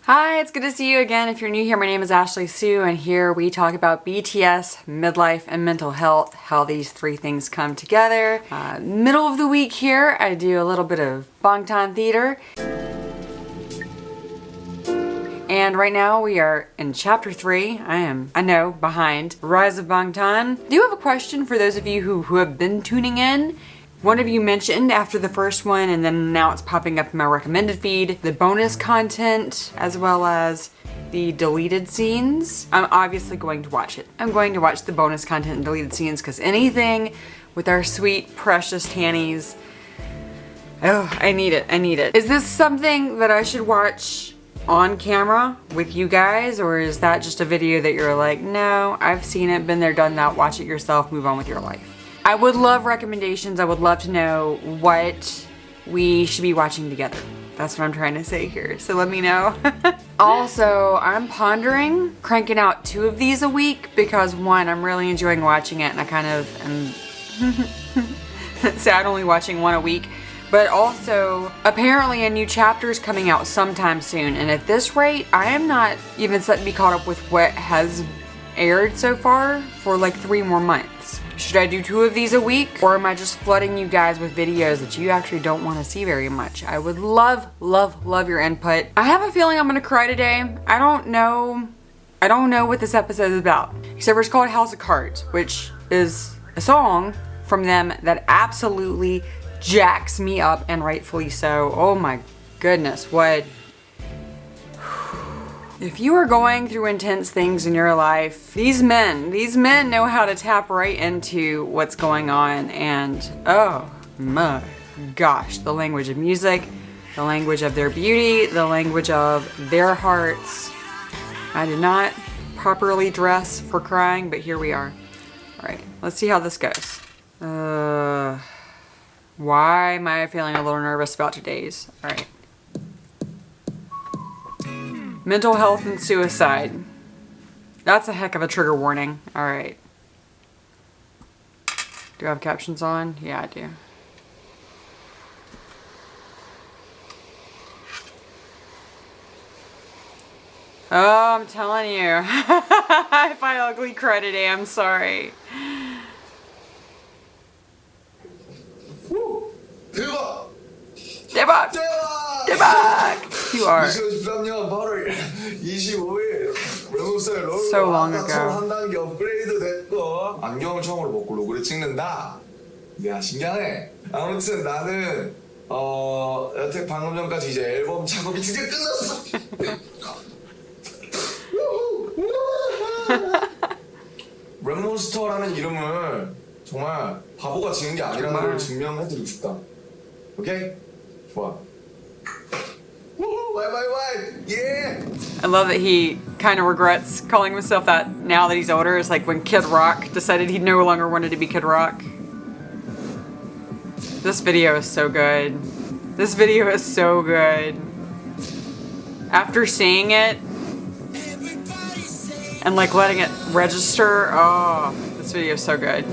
Hi, it's good to see you again. If you're new here, my name is Ashley Sue, and here we talk about BTS, midlife, and mental health, how these three things come together. Middle of the week here, I do a little bit of Bangtan theater. And right now we are in chapter 3. I know, behind Rise of Bangtan. I do have a question for those of you who have been tuning in. One of you mentioned after the first one, and then now it's popping up in my recommended feed, the bonus content as well as the deleted scenes. I'm obviously going to watch it. I'm going to watch the bonus content and deleted scenes because anything with our sweet, precious Tannies, oh, I need it, I need it. Is this something that I should watch on camera with you guys, or is that just a video that you're like, no, I've seen it, been there, done that, watch it yourself, move on with your life? I would love recommendations. I would love to know what we should be watching together. That's what I'm trying to say here, so let me know. Also, I'm pondering cranking out 2 of these a week because 1, I'm really enjoying watching it and I kind of am sad only watching 1 a week. But also, apparently a new chapter is coming out sometime soon, and at this rate, I am not even set to be caught up with what has aired so far for like 3 more months. Should I do 2 of these a week, or am I just flooding you guys with videos that you actually don't want to see very much? I would love, love, love your input. I have a feeling I'm gonna cry today. I don't know what this episode is about. Except for it's called House of Cards, which is a song from them that absolutely jacks me up, and rightfully so. Oh my goodness, what? If you are going through intense things in your life, these men know how to tap right into what's going on, and oh my gosh, the language of music, the language of their beauty, the language of their hearts. I did not properly dress for crying, but here we are. All right, let's see how this goes. Why am I feeling a little nervous about today's? All right. Mental health and suicide. That's a heck of a trigger warning. All right. Do I have captions on? Yeah, I do. Oh, I'm telling you. If I ugly cry today, I'm sorry. 대박! 대박! 대박! You are. 2013년 8월 25일 외국살 So long 롤로 ago. 한 단계 업그레이드 됐고 안경을 처음으로 벗고 로그를 찍는다. 야 신기하네. 아무튼 나는 여태 방금 전까지 이제 앨범 작업이 드디어 끝났어. 랩몬스터라는 이름을 정말 바보가 지은 게 아니라는 걸 증명해드리고 싶다. 오케이? 좋아. Yeah. I love that he kind of regrets calling himself that now that he's older. It's like when Kid Rock decided he no longer wanted to be Kid Rock. This video is so good. This video is so good. After seeing it and like letting it register, oh, this video is so good.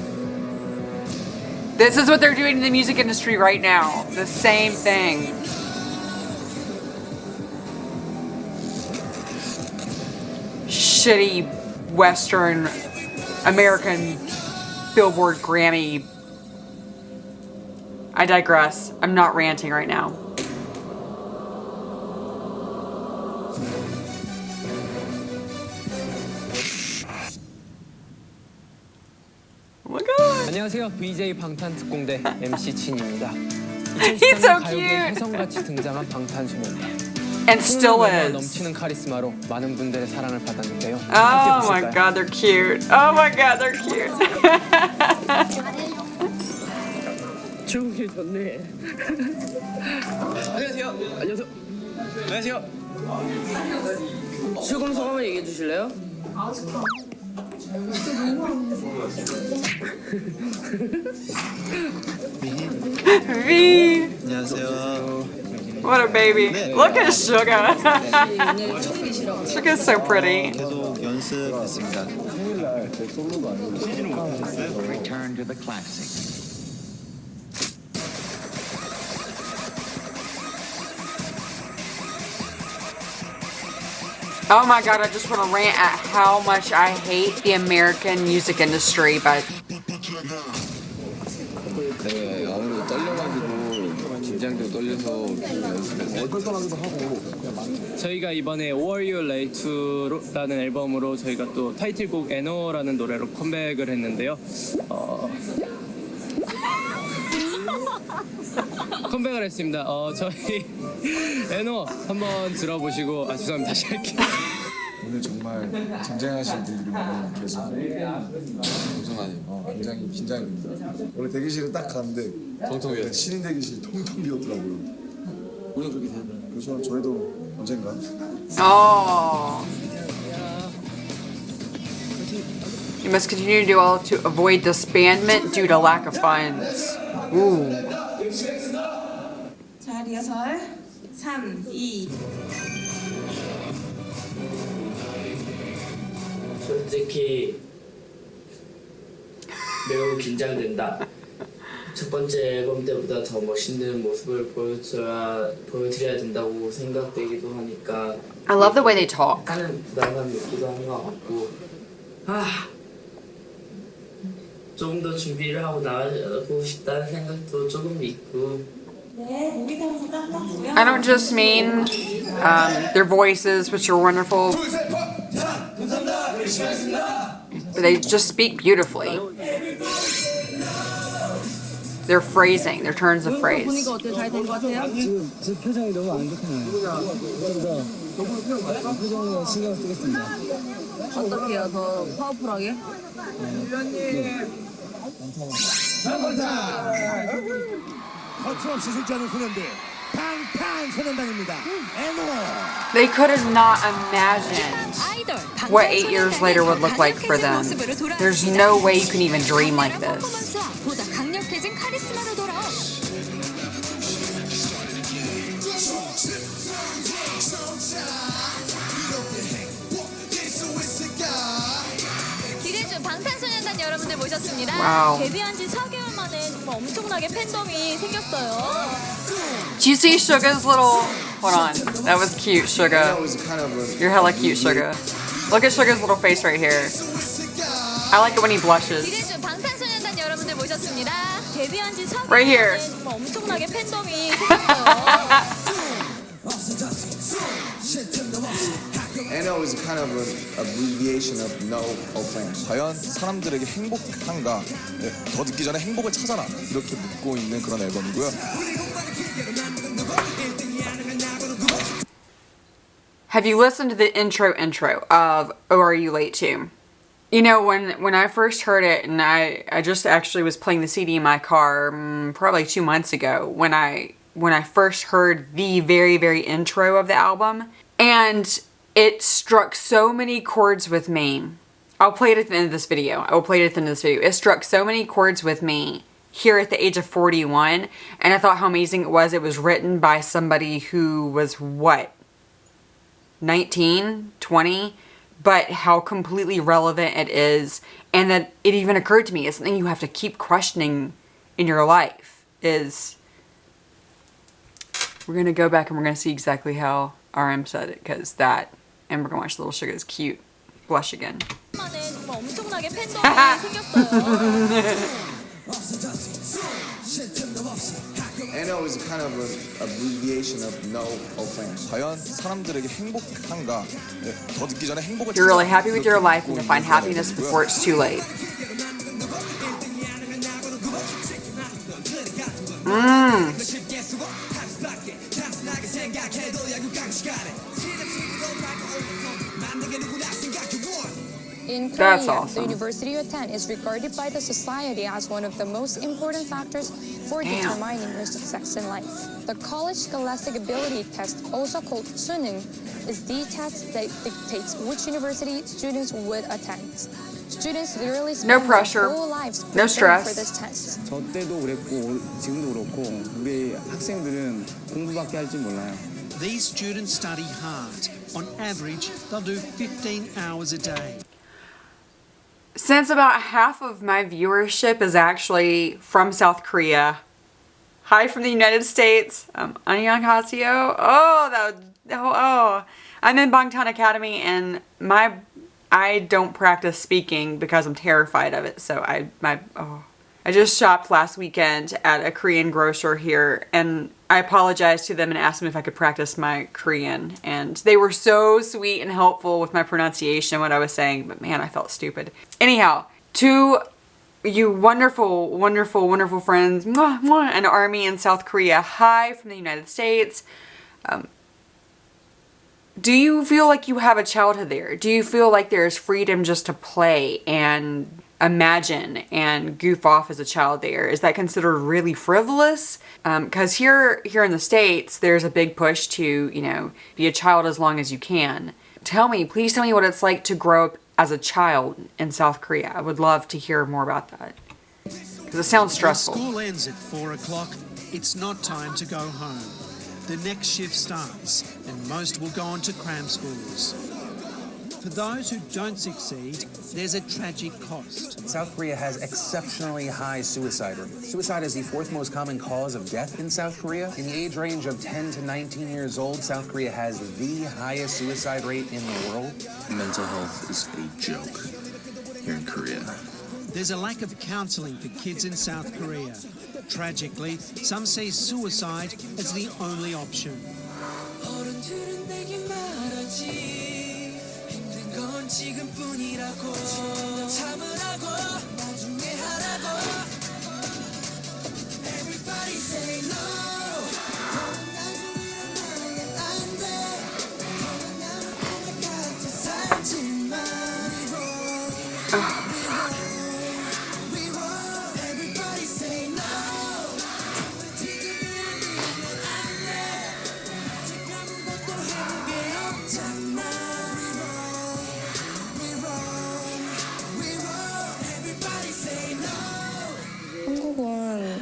This is what they're doing in the music industry right now. The same thing. Shitty Western American Billboard Grammy. I digress. I'm not ranting right now. Oh my god. 안녕하세요. VJ 방탄 특공대 MC 진입니다. He's so cute. 혜성같이 등장한 방탄소년단. And still is. 넘치는 카리스마로 많은 분들의 사랑을 받았는데요. Oh my god, they're cute. Oh my god, they're cute. 좋은 게 좋네. 안녕하세요. 안녕하세요. 안녕하세요. 출근 소감을 얘기해 주실래요? V. 안녕하세요. What a baby. Look at Suga. Suga's so pretty. 계속 연습했습니다. Return to the classics. Oh my god, I just want to rant at how much I hate the American music industry, but 네, 아무래도 떨려가지고 긴장도 떨려서 연습했어요. 저희가 이번에 Or You Late To라는 앨범으로 저희가 또 타이틀곡 에너라는 노래로 컴백을 했는데요. 컴백을 했습니다. 저희 에너 한번 들어보시고 죄송합니다. 다시 할게요. 오늘 정말 쟁쟁하신 분들이 많이 계셔서 굉장히 긴장이 됩니다. 원래 대기실에 딱 갔는데 통통 비었어요. 신인 대기실이 통통 비었더라고요. 오늘 그렇게 돼요? 그래서 저희도 언젠가 oh. You must continue to do all to avoid disbandment due to lack of funds. Ooh. 자, 리허설 3, 2 솔직히 매우 긴장된다. 첫 번째 앨범 때보다 더 멋있는 모습을 보여드려야 된다고 생각되기도 하니까 I love the way they talk. 약간은 부담감 느끼기도 한 것 같고 조금 더 준비를 하고 나가고 싶다는 생각도 조금 있고 네, 목이 타면서 땀 I don't just mean their voices, which are wonderful, but they just speak beautifully. Their phrasing, their turns of phrase. 보니까 어때요? 잘 된 것 같아요? 지금 제 표정이 너무 안 좋게 나요. 좀더 표정에 신경 쓰겠습니다. 어떻게요? 더 파워풀하게? 거침없이 실제하는 소년들 방탄소년단입니다. They could have not imagined what 8 years later would look like for them. There's no way you can even dream like this. 보다 강력해진 카리스마로 돌아온 기대주 방탄소년단 여러분들 모셨습니다. Wow. 데뷔한 지 4개월 만에 정말 엄청나게 팬덤이 생겼어요. Do you see Suga's little... Hold on. That was cute, Suga. You're hella cute, Suga. Look at Suga's little face right here. I like it when he blushes. 기대주 방탄소년단 여러분들 모셨습니다. 데뷔한 지 4개월 Right here. 만에 정말 엄청나게 팬덤이 생겼어요. NO is kind of an abbreviation of no offense. 과연 사람들에게 행복한가? 네, 더 듣기 전에 행복을 찾아라 이렇게 묻고 있는 그런 앨범이고요. Have you listened to the intro of Oh Are You Late To? You know, when I first heard it, and I just actually was playing the CD in my car probably 2 months ago when I first heard the very, very intro of the album, and it struck so many chords with me. I'll play it at the end of this video. I will play it at the end of this video. It struck so many chords with me here at the age of 41, and I thought how amazing it was. It was written by somebody who was, what, 19, 20? But how completely relevant it is, and that it even occurred to me is something you have to keep questioning in your life is... We're going to go back and we're going to see exactly how RM said it, because that... And we're going to watch Little Suga's cute blush again. 엄청나게 팬덤이 생겼어요. NO is kind of an abbreviation of no offense. 과연 사람들에게 행복한가? 네, 더 듣기 전에 행복을 You're really 찾아라 happy with your life and to find happiness before it's too late. In That's Korea, awesome. the university you attend is regarded by the society as one of the most important factors for determining your success in life. The college scholastic ability test, also called 수능, is the test that dictates which university students would attend. Students literally spend No pressure, their whole lives no preparing stress. for this test. 저 때도 그랬고 지금도 그렇고 우리 학생들은 공부밖에 할 줄 몰라요. These students study hard. On average, they'll do 15 hours a day. Since about half of my viewership is actually from South Korea, hi from the United States, 안녕하세요. Oh, I'm in Bangtan Academy, and I don't practice speaking because I'm terrified of it. So I just shopped last weekend at a Korean grocer here, and I apologized to them and asked them if I could practice my Korean, and they were so sweet and helpful with my pronunciation and what I was saying, but man, I felt stupid. Anyhow, to you wonderful, wonderful, wonderful friends, mwah, mwah, and army in South Korea, hi from the United States. Do you feel like you have a childhood there? Do you feel like there's freedom just to play and imagine and goof off as a child there? Is that considered really frivolous? Because here in the States, there's a big push to, you know, be a child as long as you can. Please tell me what it's like to grow up as a child in South Korea. I would love to hear more about that. Because it sounds stressful. When school ends at 4 o'clock, it's not time to go home. The next shift starts, and most will go on to cram schools. For those who don't succeed, there's a tragic cost. South Korea has exceptionally high suicide rate. Suicide is the 4th most common cause of death in South Korea. In the age range of 10 to 19 years old, South Korea has the highest suicide rate in the world. Mental health is a joke here in Korea. There's a lack of counseling for kids in South Korea. Tragically, some see suicide as the only option. 한국은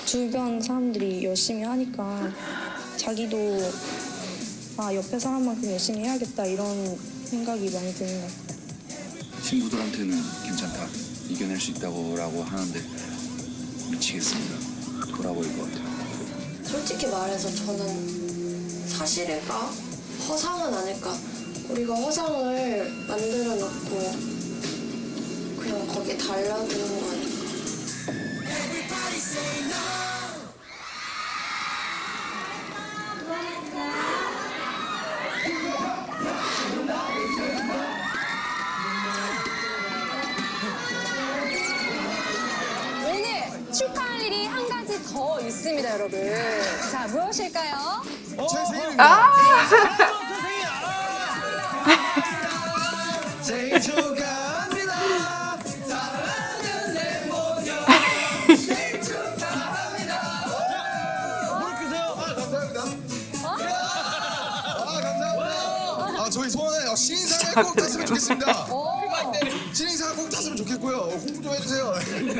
주변 사람들이 열심히 하니까 자기도 옆에 사람만큼 열심히 해야겠다 이런 생각이 많이 드는 것 같아요. 친구들한테는 괜찮다, 이겨낼 수 있다고 하는데 미치겠습니다. 돌아버릴 것 같아요. 솔직히 말해서 저는 사실일까? 허상은 아닐까? 우리가 허상을 만들어 놓고 그냥 거기에 달라드는 거 아닐까? 오늘 축하할 일이 한 가지 더 있습니다, 여러분. 자, 무엇일까요? 제 생일입니다. 생일 축하합니다. 사랑하는 내 모녀. 생일 축하합니다. 뭘 끄세요? 감사합니다. 저희 소원은 신인상을 꼭 탔으면 좋겠습니다. 신인상을 꼭 탔으면 좋겠고요. 홍보 좀 해주세요. 생발.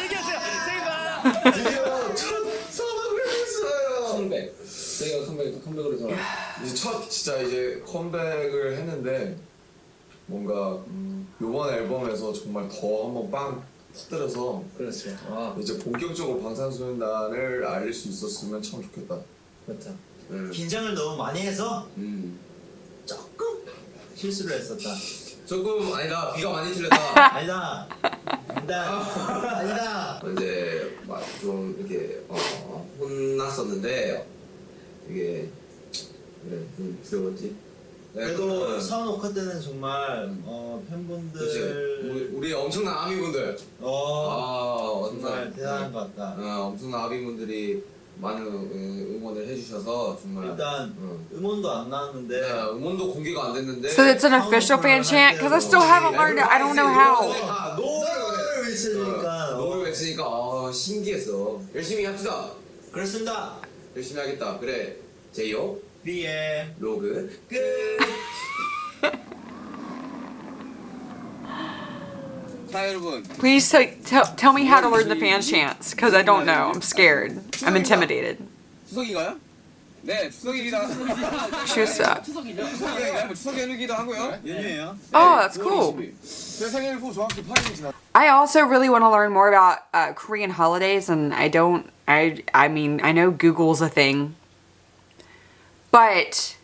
얘기하세요. 생발. 드디어 첫 사막을 했어요. 컴백. 저희가 컴백으로 돌아. 이제 진짜 이제 컴백을 했는데 뭔가 이번 앨범에서 정말 더 한번 빵 터뜨려서 그렇죠. 이제 본격적으로 방탄소년단을 알릴 수 있었으면 참 좋겠다. 그렇죠. 긴장을 너무 많이 해서 조금 실수를 했었다. 조금 아니다. 귀가 많이 틀렸다. 아니다. 이제 막 좀 이렇게 혼났었는데 이게 그래 좀 두려웠지. 그래도 선 녹화 때는 정말 팬분들 그치. 우리 엄청난 아미분들 정말 대단한 것 같다. 엄청난 아미분들이 많은 응원을 해주셔서 정말 일단 음원도 안 나왔는데 음원도 공개가 안 됐는데 So it's an official fan chant? Because I still haven't learned it. I don't know how. 노를 외치니까 신기했어. 열심히 합시다. 그렇습니다. 열심히 하겠다. 그래. 제이홉 B의 로그 끝. 자 여러분, Please tell me how to learn the fan chants, because I don't know. I'm scared. I'm intimidated. 추석인가요? 네, 추석입니다. 추석. 추석인가요? 추석 연휴기도 하고요. 연휴예요. Oh, that's cool. 제 생일 후 정확히 8일이 지났. I also really want to learn more about Korean holidays, and I mean, I know Google's a thing, but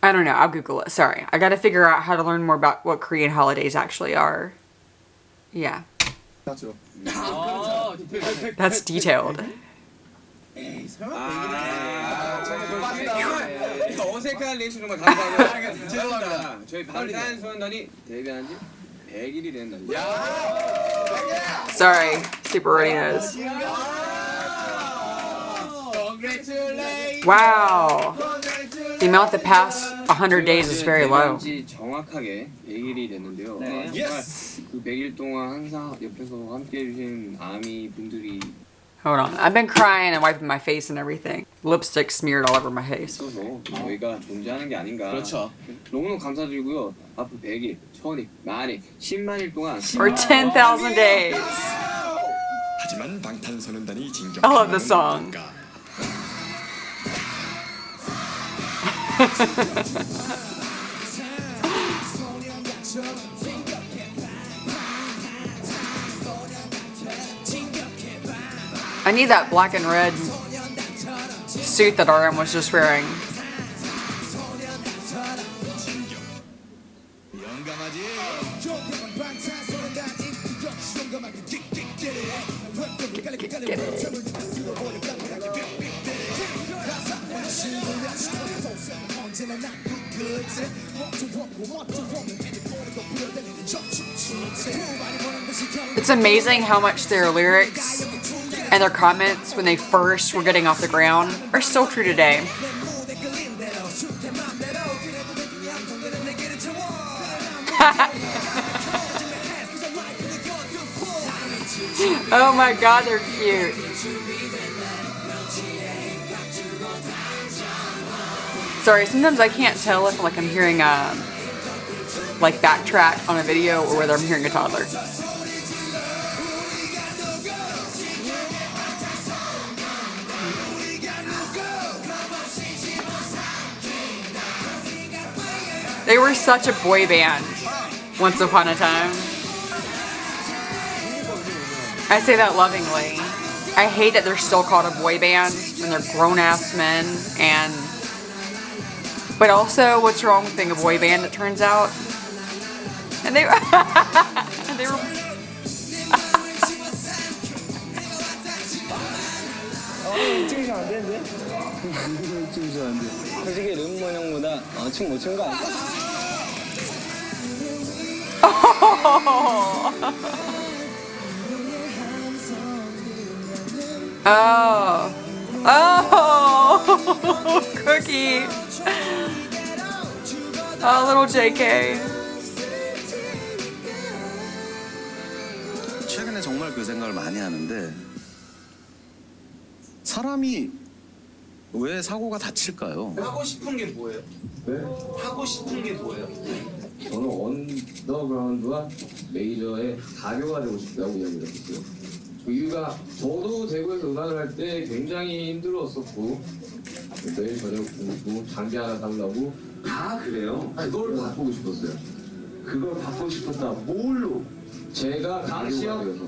I don't know. I'll Google it. Sorry. I gotta figure out how to learn more about what Korean holidays actually are. Yeah. That's detailed. 어색한 리액션 정말 감사하고요. 죄송합니다. 저희 방탄소년단이 데뷔한 지 100일이 된 날. Sorry. Super already knows. Wow. The amount that passed 100 days is very low. 정확하게 100일이 됐는데요. 정말 그 100일 동안 항상 옆에서 함께 해주신 아미 분들이 Hold on. I've been crying and wiping my face and everything. Lipstick smeared all over my face. 있어서 저희가 존재하는 게 아닌가. 그렇죠. 너무너무 감사드리고요. 앞으로 100일, 1000일, 만일, 10만일 동안 Or 10,000 days. 하지만 방탄소년단이 I love the song. I need that black and red suit that RM was just wearing. Get it. It's amazing how much their lyrics and their comments when they first were getting off the ground are still true today. Oh my god, they're cute. Sorry, sometimes I can't tell if I'm hearing a backtrack on a video or whether I'm hearing a toddler. They were such a boy band once upon a time. I say that lovingly. I hate that they're still called a boy band when they're grown-ass men, and but also, what's wrong with being a boy band, it turns out? And they, they were... 찍으시면 안 되는데? 찍으시면 안 돼. 솔직히 름몬 형보다 춤 못 춘 거 아니야? Oh. Oh. Cookie. Oh, little JK. 최근에 정말 그 생각을 많이 하는데 사람이 왜 사고가 다칠까요? 하고 싶은 게 뭐예요? 네? 하고 싶은 게 뭐예요? 저는 언더그라운드와 메이저의 가교가 되고 싶다고 이야기를 했어요. 그 이유가 저도 대구에서 음악을 할 때 굉장히 힘들었었고 매일 저녁 굶고 장비 하나 살려고 다 그래요. 그걸 바꾸고 싶었어요. 그걸 바꾸고 싶었다. 뭘로? 제가 당시요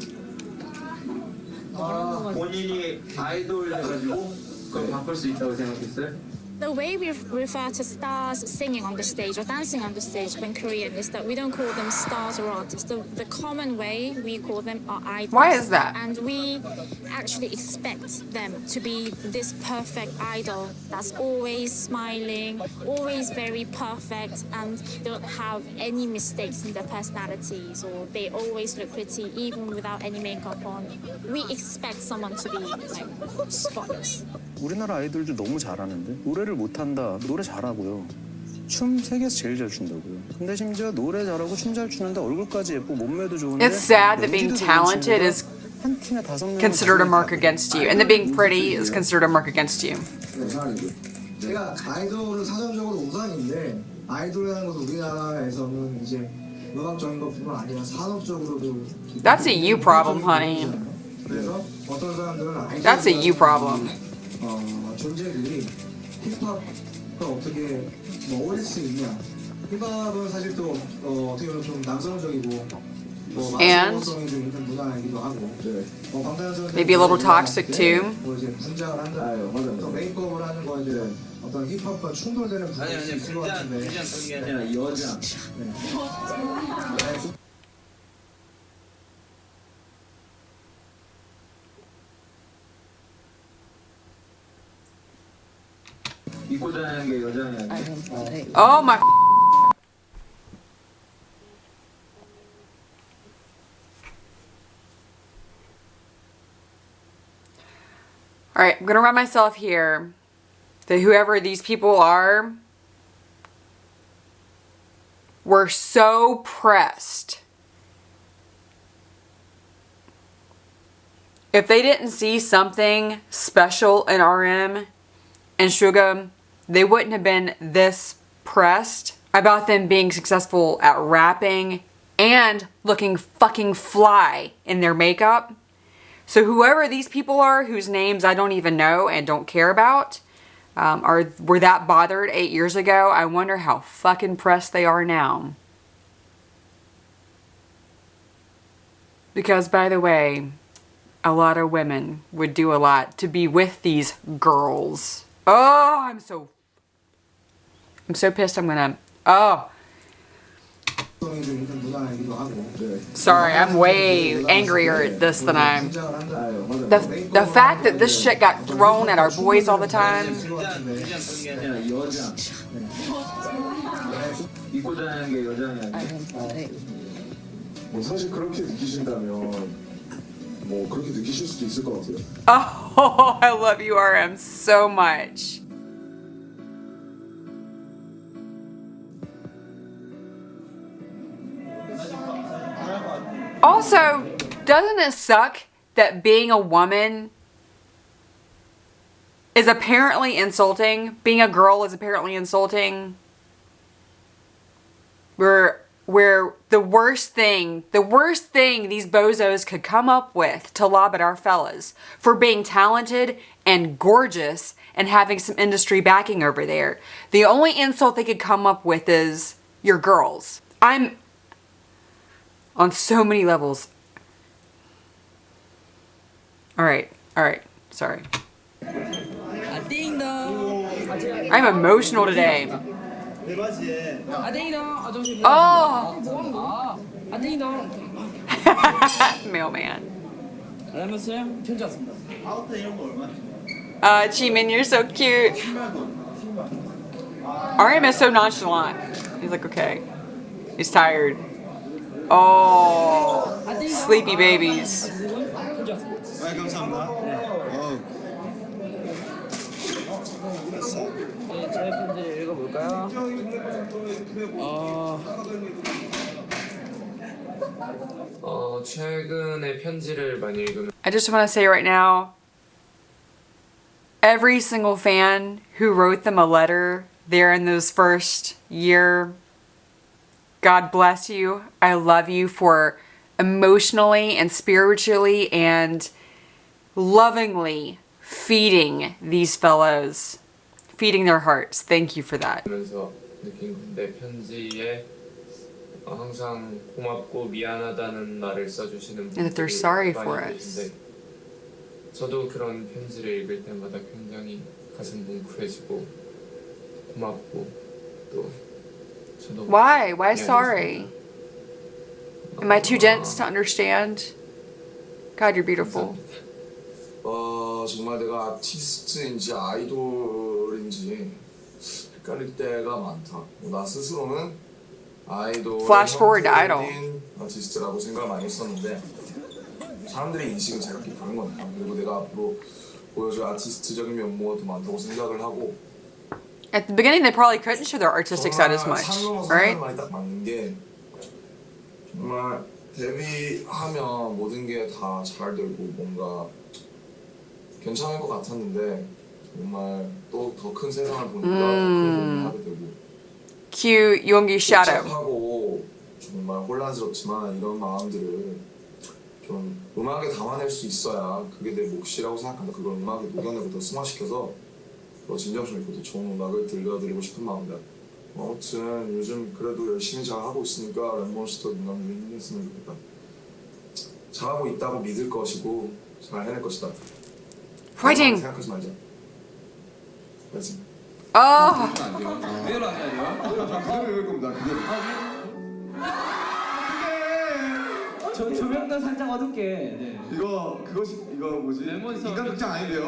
본인이 아이돌 해가지고 그걸 바꿀 수 있다고 생각했어요? The way we refer to stars singing on the stage or dancing on the stage in Korean is that we don't call them stars or artists. The common way we call them are idols. Why is that? And we actually expect them to be this perfect idol that's always smiling, always very perfect, and don't have any mistakes in their personalities, or they always look pretty even without any makeup on. We expect someone to be like spotless. 우리나라 아이돌들 너무 잘하는데 노래를 못한다. 노래 잘하고요. 춤 세계에서 제일 잘 춘다고요. 근데 심지어 노래 잘하고 춤 잘 추는데 얼굴까지 예쁘고 몸매도 좋은데 It's sad that being talented is considered a mark against you, and that being pretty is considered a mark against you. 제가 아이돌은 사전적으로 우상인데 아이돌이라는 것은 우리나라에서는 이제 음악적인 것뿐만 아니라 산업적으로도 That's a you problem, honey. 그래서 어떤 사람들은 아이돌 That's a you problem. 존재들이 힙합과 어떻게 어울릴 수 있냐. 힙합은 사실 또 어떻게 보면 좀 남성적이고 마초성이 좀 있는 문화이기도 하고 방탄소년단 Maybe a little toxic too. 이제 분장을 한다. 또 메이크업을 하는 거 이제 어떤 힙합과 충돌되는 부분이 있을 것 같은데. 그런 게 아니라 여자. 입고 다니는 게 여자냐? Oh my. All right, I'm gonna run myself here. That whoever these people are were so pressed. If they didn't see something special in RM and Suga, they wouldn't have been this pressed about them being successful at rapping and looking fucking fly in their makeup. So whoever these people are, whose names I don't even know and don't care about, were that bothered 8 years ago, I wonder how fucking pressed they are now. Because, by the way, a lot of women would do a lot to be with these girls. Oh, I'm so pissed I'm gonna... Oh. Sorry, I'm way angrier at this than I'm... The fact that this shit got thrown at our boys all the time. 사실 그렇게 느끼신다면 뭐 그렇게 느끼실 수도 있을 것 같아요. Oh, I love you, RM, so much. Also, doesn't it suck that being a woman is apparently insulting? Being a girl is apparently insulting? Where the worst thing these bozos could come up with to lob at our fellas for being talented and gorgeous and having some industry backing over there. The only insult they could come up with is, you're girls. I'm on so many levels. Alright, sorry. I'm emotional today. Oh! Mailman. Jimin, you're so cute. RM is so nonchalant. He's like, okay. He's tired. Oh, sleepy babies. 최근에 편지를 많이 읽으면 I just want to say right now, every single fan who wrote them a letter there in those first year, God bless you. I love you for emotionally and spiritually and lovingly feeding these fellows, feeding their hearts. Thank you for that. 느낀 건데 편지에 항상 고맙고 미안하다는 말을 써주시는 And that they're sorry for us. 저도 그런 편지를 읽을 때마다 굉장히 가슴 뭉클해지고 고맙고 또 저도 Why sorry? Am I too dense to understand? God, you're beautiful. 정말 내가 아티스트인지 아이돌인지 헷갈릴 때가 많다. 나 스스로는 아이돌 Flash forward to idol. 아티스트라고 생각을 많이 했었는데 사람들의 인식은 제각기 다른 거니까. 그리고 내가 앞으로 보여줄 아티스트적인 면모가 더 많다고 생각을 하고. At the beginning, they probably couldn't show their artistic side as much, right? 말이 딱 맞는 게 정말 데뷔하면 모든 게 다 잘 되고 뭔가 괜찮을 것 같았는데 정말 또 더 큰 세상을 보니까 더 큰 고민을 하게 되고. Cue Yoongi shadow. 복잡하고 정말 혼란스럽지만 이런 마음들을 좀 음악에 담아낼 수 있어야 그게 내 몫이라고 생각한다. 그걸 음악에 녹여내고 더 승화시켜서 더 진정성 있고 더 좋은 음악을 들려드리고 싶은 마음이다. 아무튼 요즘 그래도 열심히 잘 하고 있으니까 랩몬스터 누나는 힘냈으면 좋겠다. 잘하고 있다고 믿을 것이고 잘 해낼 것이다. 화이팅! 생각하지 말자. 파이팅. Oh. 안 돼요. 그대로 하셔야 돼요. 그대로 읽을 겁니다. 그대로. 조명도 살짝 어둡게. 네. 이거 뭐지? 인간극장 아닌데요?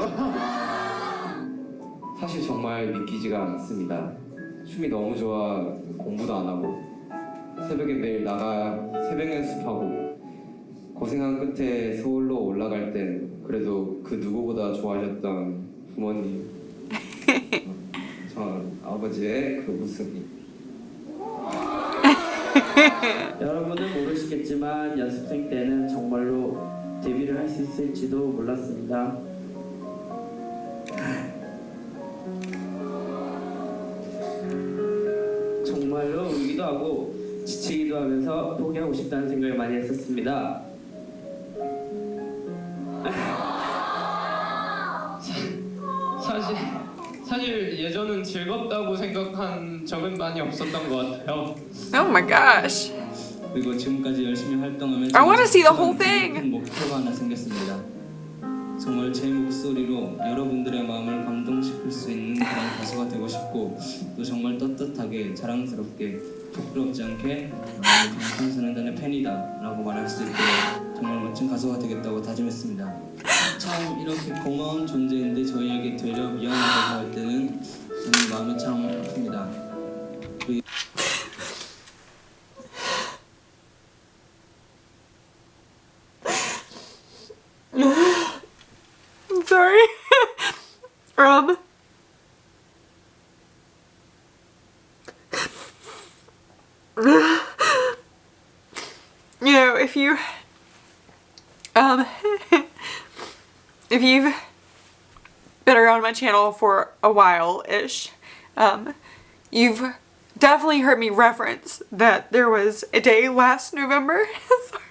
사실 정말 믿기지가 않습니다. 춤이 너무 좋아 공부도 안 하고 새벽에 매일 나가 새벽 연습하고 고생한 끝에 서울로 올라갈 땐 그래도 그 누구보다 좋아하셨던 부모님 저 아버지의 그 웃음이 여러분은 모르시겠지만 연습생 때는 정말로 데뷔를 할 수 있을지도 몰랐습니다. 정말로 울기도 하고 지치기도 하면서 포기하고 싶다는 생각을 많이 했었습니다. 사실 예전은 즐겁다고 생각한 적은 많이 없었던 것 같아요. Oh my gosh. 그리고 지금까지 열심히 활동하면서 I want to see the whole thing. 큰 목표가 하나 생겼습니다. 정말 제 목소리로 여러분들의 마음을 감동시킬 수 있는 그런 가수가 되고 싶고 또 정말 떳떳하게 자랑스럽게 부끄럽지 않게 방탄소년단의 팬이다 라고 말할 수 있도록 정말 멋진 가수가 되겠다고 다짐했습니다. 참 이렇게 고마운 존재인데 저희에게 되려 미안하다고 할 때는 저는 마음이 참 아픕니다. I'm sorry. You know, if you've been around my channel for a while-ish, you've definitely heard me reference that there was a day last November. Sorry.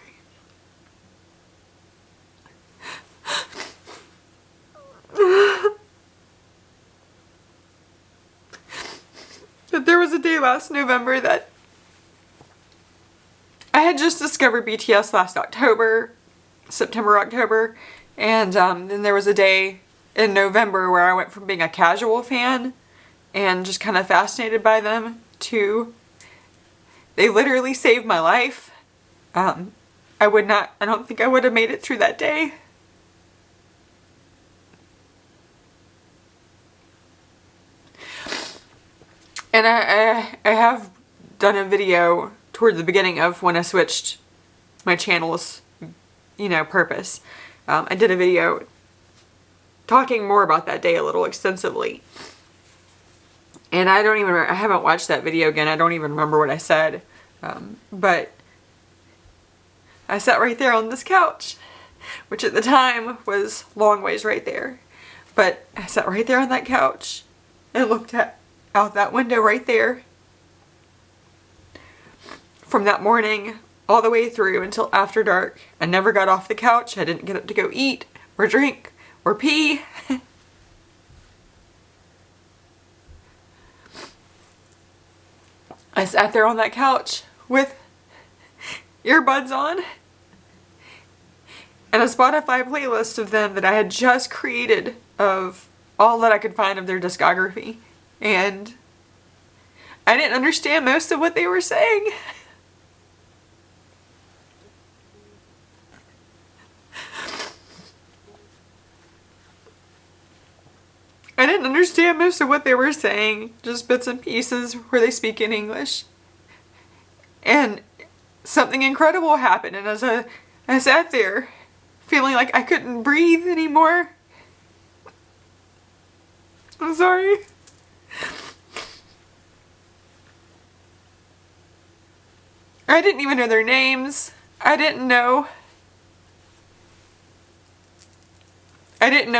But there was a day last November that I had just discovered BTS last September, October, and then there was a day in November where I went from being a casual fan and just kind of fascinated by them to they literally saved my life. I don't think I would have made it through that day. And I have done a video toward the beginning of when I switched my channel's, purpose. I did a video talking more about that day a little extensively. And I haven't watched that video again. I don't even remember what I said. But I sat right there on this couch, which at the time was long ways right there. But I sat right there on that couch and looked out that window right there from that morning all the way through until after dark. I never got off the couch. I didn't get up to go eat or drink or pee. I sat there on that couch with earbuds on and a Spotify playlist of them that I had just created of all that I could find of their discography. And I didn't understand most of what they were saying. I didn't understand most of what they were saying, just bits and pieces where they speak in English. And something incredible happened, and as I sat there, feeling like I couldn't breathe anymore. I'm sorry. I didn't even know their names. I didn't know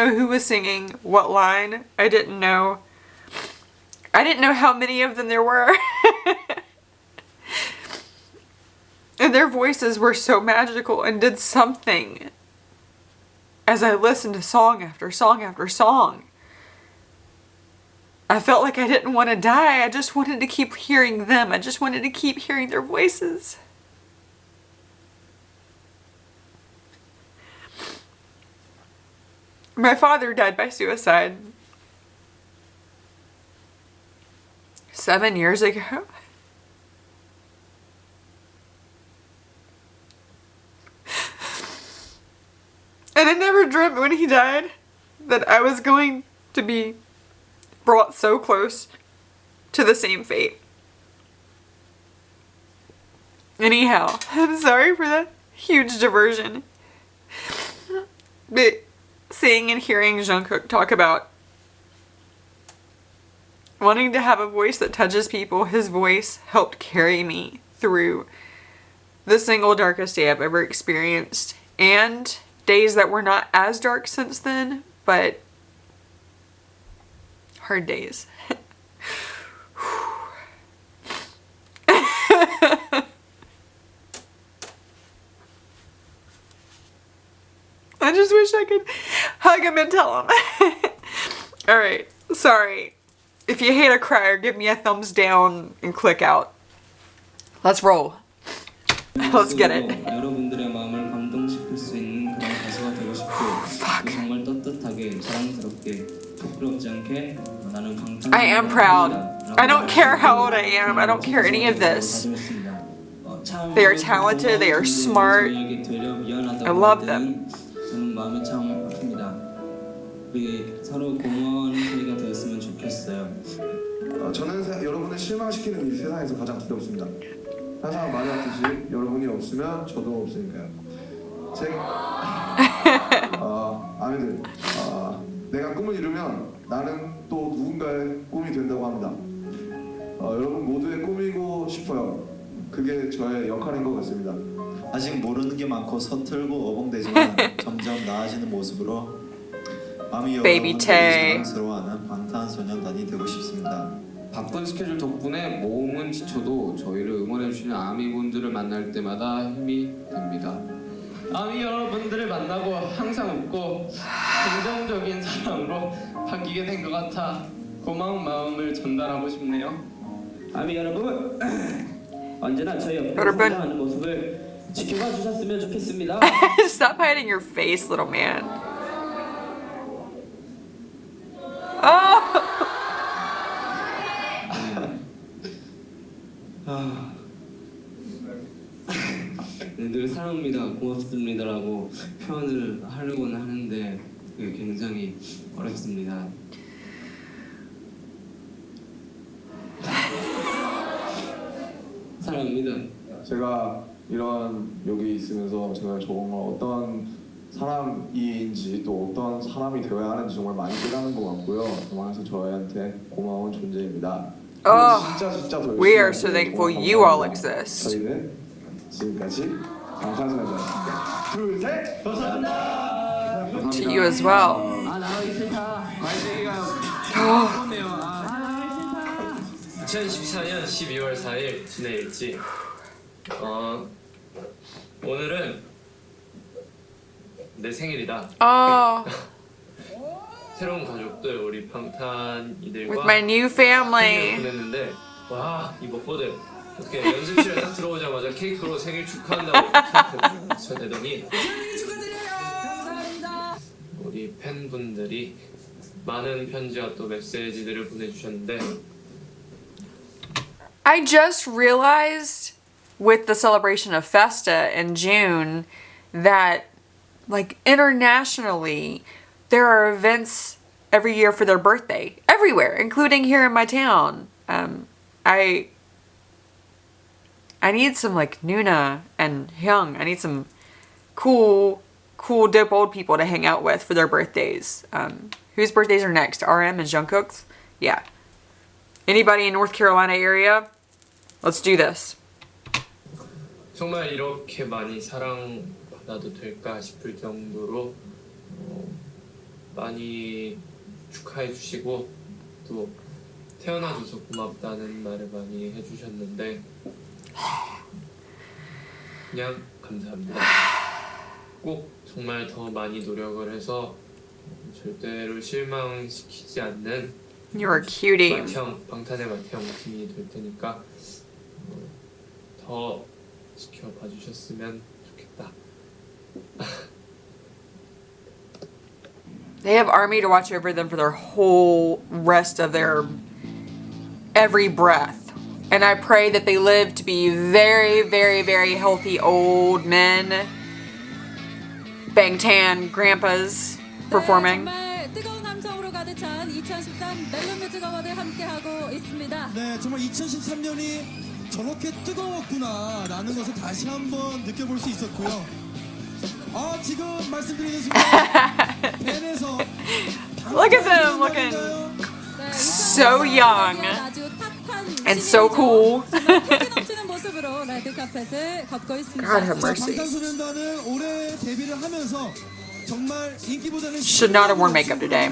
who was singing what line. I didn't know how many of them there were. And their voices were so magical and did something as I listened to song after song after song. I felt like I didn't want to die. I just wanted to keep hearing them. I just wanted to keep hearing their voices. My father died by suicide. 7 years ago. And I never dreamt when he died that I was going to be brought so close to the same fate. Anyhow, I'm sorry for that huge diversion. But seeing and hearing Jungkook talk about wanting to have a voice that touches people, his voice helped carry me through the single darkest day I've ever experienced, and days that were not as dark since then, but hard days. I just wish I could hug him and tell him. Alright, sorry. If you hate a crier, give me a thumbs down and click out. Let's roll. Let's get it. 여러분들의 마음을 감동시킬 수 있는 그런 가수가 되고 싶고 정말 떳떳하게 자랑스럽게 부끄럽지 않게 나는 방탄. I am proud. I don't care how old I am. I don't care any of this. They are talented. They are smart. I love them. 저는 마음이 참 아픕니다. 우리 서로 고마워하는 소리가 되었으면 좋겠어요. 저는 여러분을 실망시키는 일이 세상에서 가장 두렵습니다. 항상 말했듯이 여러분이 없으면 저도 없으니까요. 아미들, 내가 꿈을 이루면 나는 또 누군가의 꿈이 된다고 합니다. 여러분 모두의 꿈이고 싶어요. 그게 저의 역할인 것 같습니다. 아직 모르는 게 많고 서툴고 어벙대지만 점점 나아지는 모습으로 마음이 여러분들이 자랑스러워하는 방탄소년단이 되고 싶습니다. 바쁜 스케줄 덕분에 몸은 지쳐도 저희를 응원해주시는 아미분들을 만날 때마다 힘이 됩니다. 아미 여러분들을 만나고 항상 웃고 긍정적인 사람으로 바뀌게 된 것 같아 고마운 마음을 전달하고 싶네요. 아미 여러분, 언제나 저희 옆에 성장하는 모습을 지켜봐 주셨으면 좋겠습니다. Stop hiding your face, little man. Oh! 네, 늘 사랑합니다, 고맙습니다라고 표현을 하려고는 하는데 그게 굉장히 어렵습니다. 사랑합니다. 제가 이런 여기 있으면서 제가 정말 어떤 사람인지 또 어떤 사람이 되어야 하는지 정말 많이 깨닫는 것 같고요. 정말 저희한테 고마운 존재입니다. Oh, we are so thankful you all exist. 저희는 지금까지 방탄소년단이었습니다. 둘, 셋! 감사합니다. To you as well. Oh. 2014년 12월 4일 진해일지 오늘은 내 생일이다. 새로운 가족들 우리 방탄이들과 With my new family. 보냈는데 와 이 먹거든 어떻게 연습실에 딱 들어오자마자 케이크로 생일 축하한다고 전해더니 우리 팬분들이 많은 편지와 또 메시지들을 보내주셨는데 I just realized with the celebration of Festa in June that like internationally there are events every year for their birthday everywhere, including here in my town. I need some like Nuna and Hyung. I need some cool dope old people to hang out with for their birthdays. Whose birthdays are next? RM and Jungkook's? Yeah. Anybody in North Carolina area? Let's do this. 정말 이렇게 많이 사랑받아도 될까 싶을 정도로 많이 축하해 주시고 또 태어나줘서 고맙다는 말을 많이 해주셨는데 그냥 감사합니다. 꼭 정말 더 많이 노력을 해서 절대로 실망시키지 않는 You're a cutie. 방탄의 맏형 팀이 될 테니까 더 지켜봐 주셨으면 좋겠다. They have ARMY to watch over them for their whole rest of their every breath. And I pray that they live to be very, very, very healthy old men. Bangtan grandpas performing. 뜨거운 감성으로 가득 찬 2013 멜론 뮤직 어워드 함께하고 있습니다. 네, 정말 2013년이 저렇게 뜨거웠구나라는 것을 다시 한번 느껴볼 수 있었고요. 지금 말씀드리는 순간 팬에서 Look at them looking so young and so cool. God have mercy. 방탄소년단은 올해 데뷔를 하면서 정말 인기보다는 Should not have worn makeup today.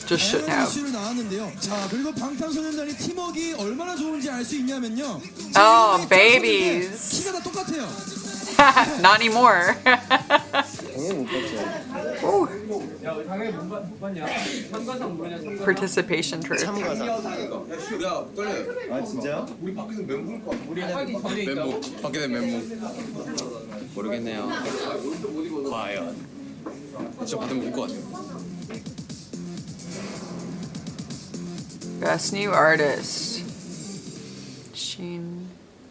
Just shouldn't have. 나왔는데요. 자, 그리고 방탄소년단이 팀워크가 얼마나 좋은지 알 수 있냐면요. Oh, babies. 키가 다 똑같아요. Not anymore. Participation trip. 야, 떨려요. 아, 진짜요? 우리 밖에서 멘붕일 것 같아. 멘붕. 밖에서 멘붕. 모르겠네요. 과연. 진짜 받으면 올 것 같아요. Best New Artist. Shin.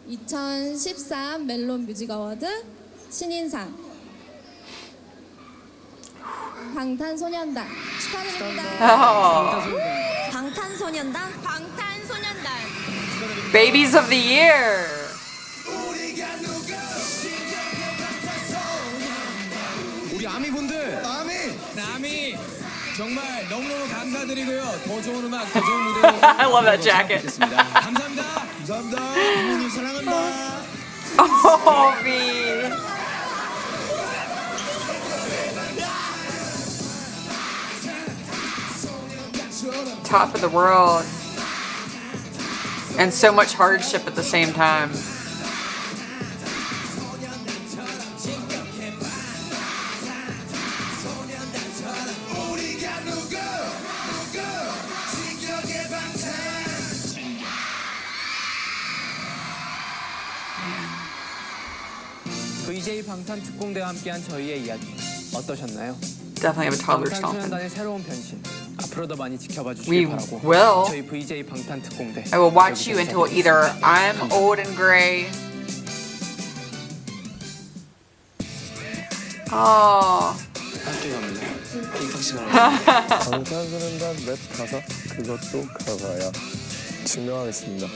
2013 멜론 뮤직 어워드 신인상 방탄소년단 축하드립니다. 방탄소년단 Babies of the Year. 우리 아미분들. 아미. 정말 너무너무 감사드리고요. 더 좋은 음악, 더 좋은 무대로. I love that jacket. 감사합니다. 부모님 사랑한다. Oh, B. Top of the world. And so much hardship at the same time. VJ 방탄 특공대와 함께한 저희의 이야기 어떠셨나요? Definitely have a toddler stomping. 방탄소년단의 새로운 변신 앞으로도 많이 지켜봐 We 주시길 바라고. will. 저희 VJ 방탄 특공대. I will watch you until either I'm old and gray. Oh. 방탄소년단 랩 가사 그것도 가봐야 증명하겠습니다.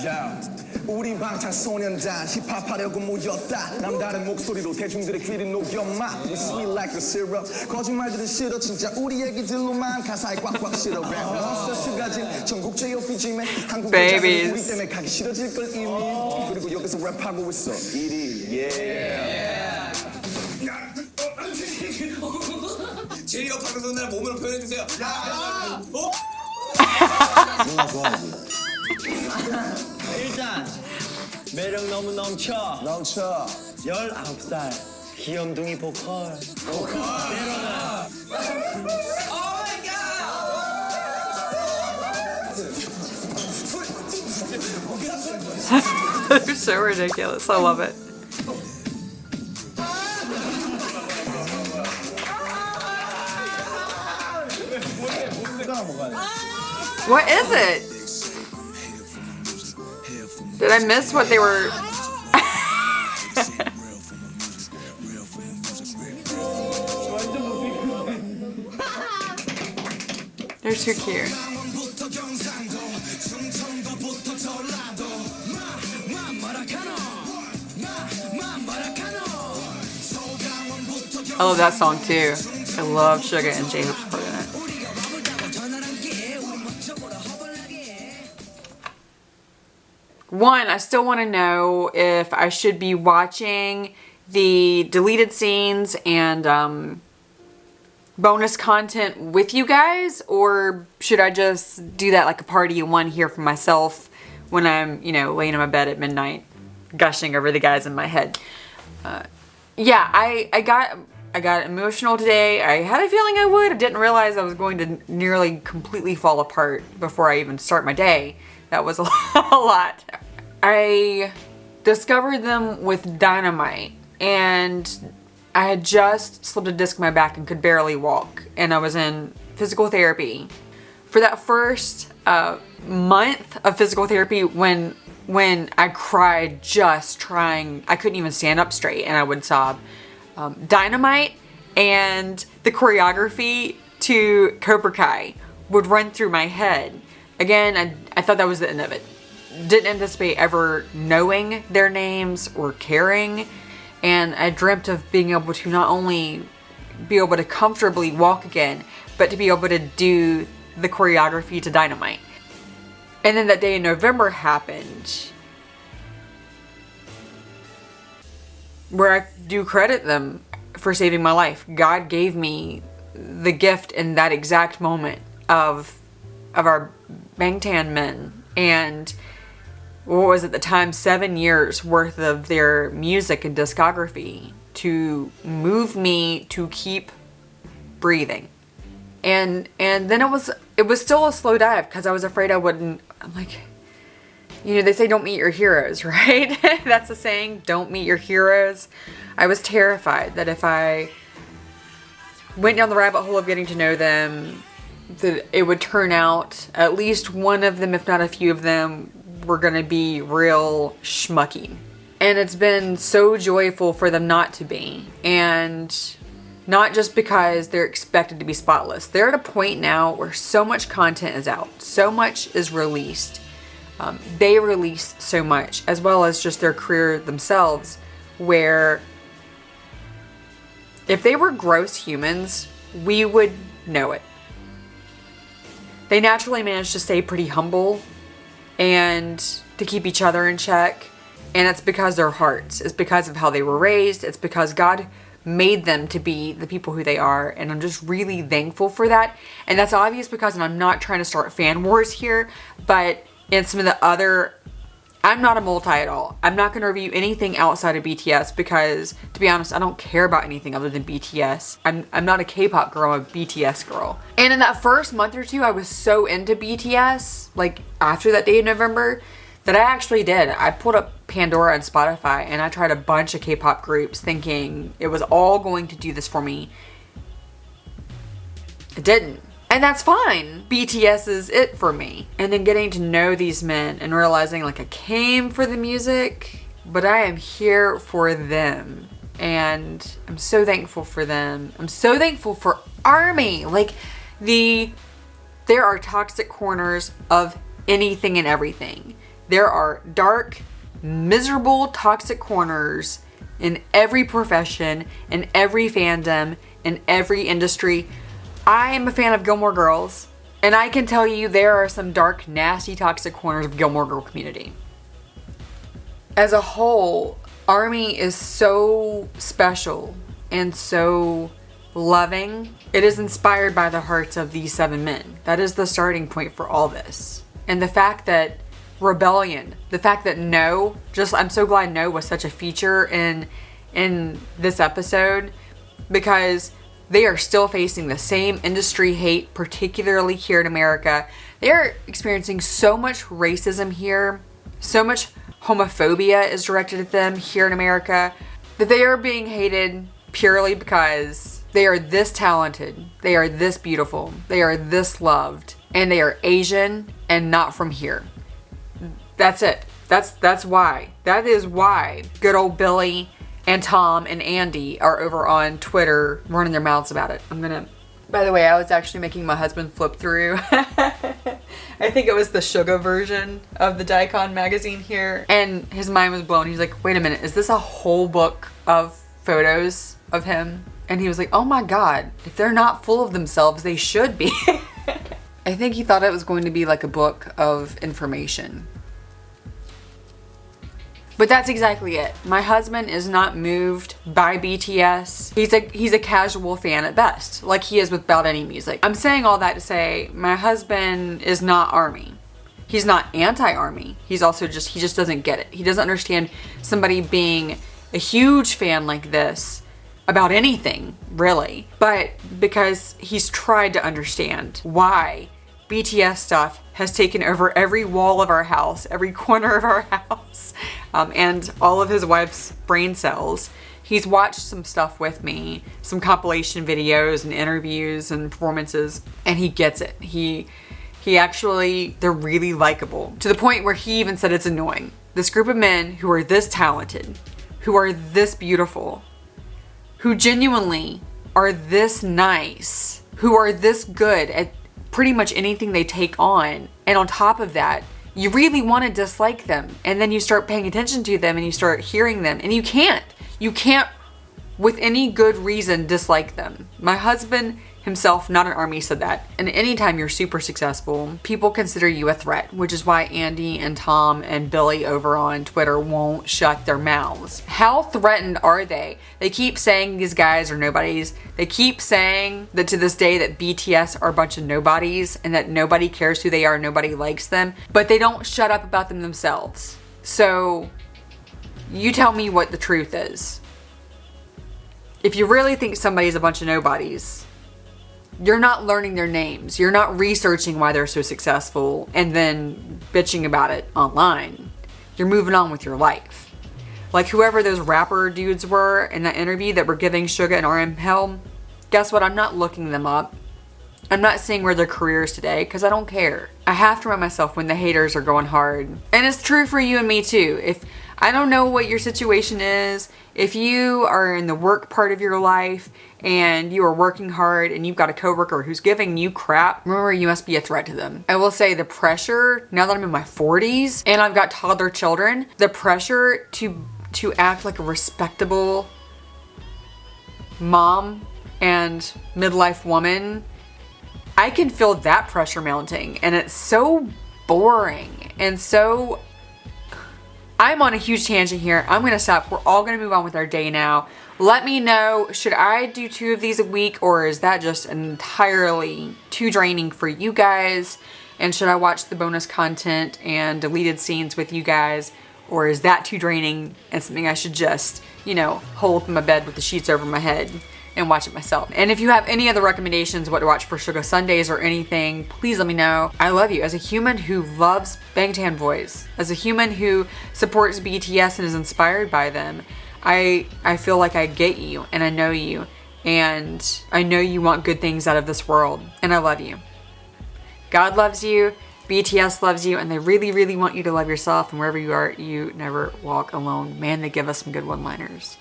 야, 우리 방탄소년단 힙합하려고 모였다. 남다른 목소리로 대중들의 귀를 녹여마. We sweet like a syrup. 거짓말들은 싫어 진짜 우리 얘기들로만 가사에 꽉꽉 실어. 랩은 스트레스 전국제 요피지맨 한국 여자들은 우리 때문에 가기 싫어질 걸 이미. 그리고 여기서 랩하고 있어 1위. Yeah. 제이어 방탄소년단 몸으로 표현해주세요. 야! 누나 좋아하지? 일단 매력 너무 넘쳐 19살 귀염둥이 보컬 때로는 They're so ridiculous. I love it. What is it? Did I miss what they were? They're too cute. I love that song too. I love Suga and J-Hope's part in it. One, I still want to know if I should be watching the deleted scenes and bonus content with you guys, or should I just do that like a party in one here for myself when I'm, you know, laying in my bed at midnight, gushing over the guys in my head. Yeah, I got emotional today. I had a feeling I would. I didn't realize I was going to nearly completely fall apart before I even start my day. That was a lot. I discovered them with Dynamite, and I had just slipped a disc in my back and could barely walk, and I was in physical therapy. For that first month of physical therapy, when I cried just trying, I couldn't even stand up straight and I would sob. Dynamite and the choreography to Cobra Kai would run through my head. Again, I thought that was the end of it. Didn't anticipate ever knowing their names or caring. And I dreamt of being able to not only be able to comfortably walk again, but to be able to do the choreography to Dynamite. And then that day in November happened, where I do credit them for saving my life. God gave me the gift in that exact moment of our Bangtan men, and what was at the time 7 years worth of their music and discography to move me to keep breathing. And then it was still a slow dive because I was afraid I wouldn't. I'm like, you know, they say don't meet your heroes, right? That's the saying, don't meet your heroes. I was terrified that if I went down the rabbit hole of getting to know them, that it would turn out at least one of them, if not a few of them, were gonna be real schmucky. And it's been so joyful for them not to be. And not just because they're expected to be spotless. They're at a point now where so much content is out. So much is released. They release so much, as well as just their career themselves, where if they were gross humans, we would know it. They naturally manage to stay pretty humble and to keep each other in check. And it's because their hearts. It's because of how they were raised. It's because God made them to be the people who they are, and I'm just really thankful for that. And that's obvious because, and I'm not trying to start fan wars here, but in some of the other, I'm not a multi at all. I'm not going to review anything outside of BTS because, to be honest, I don't care about anything other than BTS. I'm not a K-pop girl, I'm a BTS girl. And in that first month or two, I was so into BTS, like after that day in November, that I actually did. I pulled up Pandora and Spotify and I tried a bunch of K-pop groups thinking it was all going to do this for me. It didn't. And that's fine. BTS is it for me. And then getting to know these men and realizing like I came for the music, but I am here for them. And I'm so thankful for them. I'm so thankful for ARMY. Like there are toxic corners of anything and everything. There are dark, miserable, toxic corners in every profession, in every fandom, in every industry. I am a fan of Gilmore Girls, and I can tell you there are some dark, nasty, toxic corners of Gilmore Girl community. As a whole, ARMY is so special and so loving. It is inspired by the hearts of these 7 men. That is the starting point for all this. And the fact that rebellion, the fact that I'm so glad No was such a feature in this episode, because they are still facing the same industry hate, particularly here in America. They are experiencing so much racism here, so much homophobia is directed at them here in America, that they are being hated purely because they are this talented, they are this beautiful, they are this loved, and they are Asian and not from here. That's it. That's why. That is why good old Billy and Tom and Andy are over on Twitter running their mouths about it. By the way, I was actually making my husband flip through. I think it was the Suga version of the Daikon magazine here. And his mind was blown. He's like, wait a minute, is this a whole book of photos of him? And he was like, oh my God, if they're not full of themselves, they should be. I think he thought it was going to be like a book of information. But that's exactly it. My husband is not moved by BTS. He's a casual fan at best, like he is with about any music. I'm saying all that to say my husband is not ARMY. He's not anti-ARMY. He's also he just doesn't get it. He doesn't understand somebody being a huge fan like this about anything, really. But because he's tried to understand why BTS stuff has taken over every wall of our house, every corner of our house, and all of his wife's brain cells. He's watched some stuff with me, some compilation videos and interviews and performances, and he gets it. He actually, they're really likable to the point where he even said it's annoying. This group of men who are this talented, who are this beautiful, who genuinely are this nice, who are this good at pretty much anything they take on, and on top of that, you really want to dislike them, and then you start paying attention to them and you start hearing them, and you can't with any good reason dislike them. My husband himself, not an army, said that. And anytime you're super successful, people consider you a threat, which is why Andy and Tom and Billy over on Twitter won't shut their mouths. How threatened are they? They keep saying these guys are nobodies. They keep saying that to this day that BTS are a bunch of nobodies and that nobody cares who they are, nobody likes them, but they don't shut up about them themselves. So you tell me what the truth is. If you really think somebody's a bunch of nobodies, you're not learning their names. You're not researching why they're so successful and then bitching about it online. You're moving on with your life. Like whoever those rapper dudes were in that interview that were giving Suga and RM hell, guess what? I'm not looking them up. I'm not seeing where their career is today because I don't care. I have to remind myself when the haters are going hard. And it's true for you and me too. If I don't know what your situation is, if you are in the work part of your life and you are working hard and you've got a coworker who's giving you crap, remember you must be a threat to them. I will say the pressure, now that I'm in my 40s and I've got toddler children, the pressure to act like a respectable mom and midlife woman, I can feel that pressure mounting, and it's so boring and so... I'm on a huge tangent here. I'm gonna stop. We're all gonna move on with our day now. Let me know, should I do 2 of these a week, or is that just entirely too draining for you guys? And should I watch the bonus content and deleted scenes with you guys, or is that too draining and something I should just, you know, hole up in my bed with the sheets over my head and watch it myself? And if you have any other recommendations what to watch for Suga Sundays or anything, please let me know. I love you. As a human who loves Bangtan boys, as a human who supports BTS and is inspired by them, I feel like I get you and I know you, and I know you want good things out of this world, and I love you. God loves you, BTS loves you, and they really, really want you to love yourself, and wherever you are, you never walk alone. Man, they give us some good one-liners.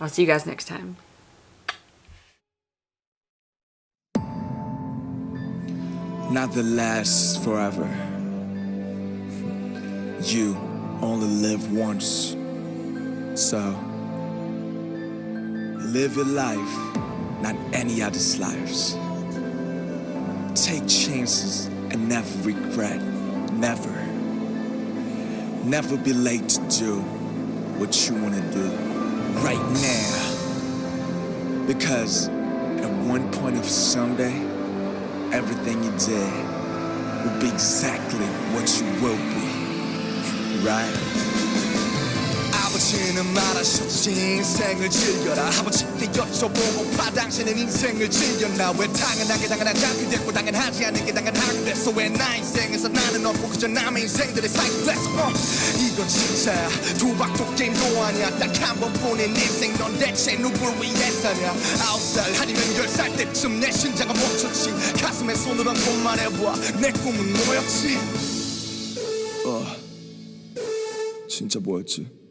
I'll see you guys next time. Nothing lasts forever. You only live once. So, live your life, not any other's lives. Take chances and never regret. Never. Never be late to do what you want to do right now. Because at one point of someday, everything you did will be exactly what you will be, right? 아버지는 말하셨지 인생을 즐겨라 아버지께 여쭤보고 봐 당신은 인생을 즐겼나 왜 당연하게 당연하지 않게 됐고 당연하지 않은 게 당연하게 됐어 왜 나 인생에서 나는 없고 그저 남의 인생들을 살게 됐어 이건 진짜야 도박도 게임도 아니야 딱 한 번뿐인 인생 넌 대체 누굴 위해 사냐 9살 아니면 10살 때쯤 내 심장은 멈췄지 가슴에 손을 얹고 말해봐 내 꿈은 뭐였지 진짜 뭐였지?